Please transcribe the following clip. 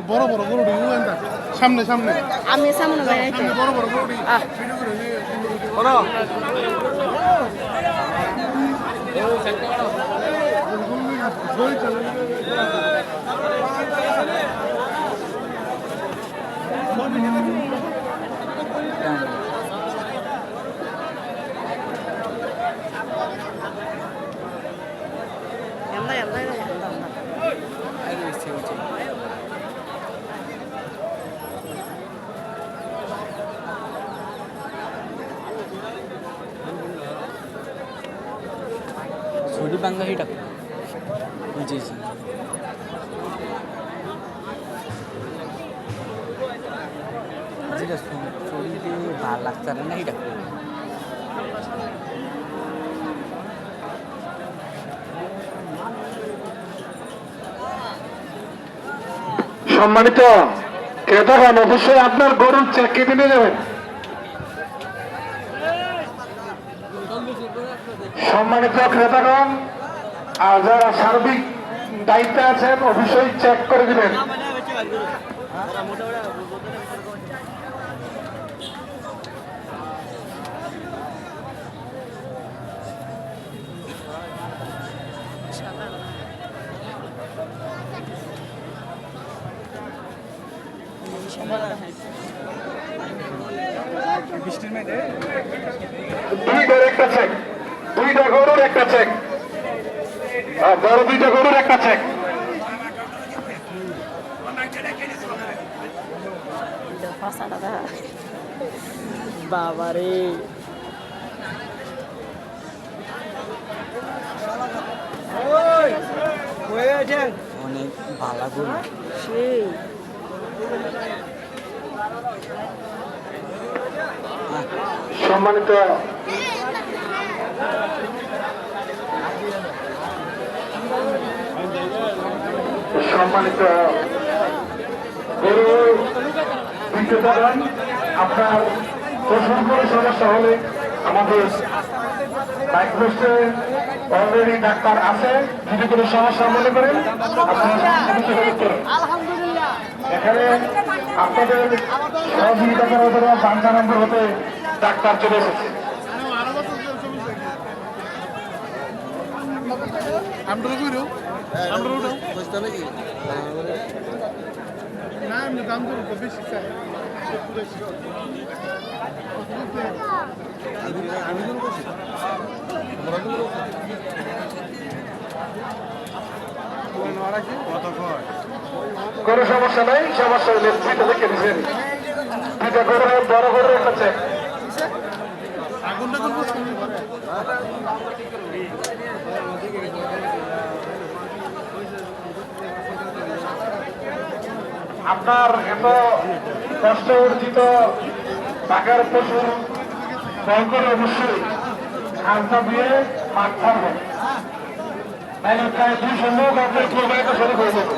বড় বড় গরুটি সামনে সামনে আমি সামনে যাই বড় বড় গরুটি छोटी बांगा ही टाकतो विजयची छोटी ते भार लागतात नाही टाकतो সম্মানিত ক্রেতাগণ অবশ্যই আপনার গরুর চেক কেটে নিয়ে যাবেন। সম্মানিত ক্রেতাগণ আর যারা সার্বিক দায়িত্বে আছেন অবশ্যই চেক করে দিবেন। দুইটার একটা চেক, দুইটা গরুর একটা চেক, বড় দুইটা গরুর একটা চেক। বাবারে অনেক ভালো গরু সেই সম্মানিত সম্মানিত গরু বিক্রেতাগণ, আপনার পশুর কোনো সমস্যা হলে আমাদের মাইক্রোস্টে অলরেডি ডাক্তার আছে। যদি কোনো সমস্যা মনে করেন আপনারা যোগাযোগ করুন। এখানে আপনাদের সহযোগিতা করার জন্য ৫ নম্বর হতে ডাক্তার চলে এসেছে। কোনো সমস্যা নাই, সমস্যা হলে দুইটা দেখে দিচ্ছেন। দুইটা করে বড় করে একটা চেক। আপনার এত কষ্ট অর্জিত টাকার পশুর ভয় করে অবশ্যই হালকা দিয়ে মাঠ থাকবেন, তাহলে প্রায় 200 লোক আপনার কোরবানিটা শুরু করে দেবে।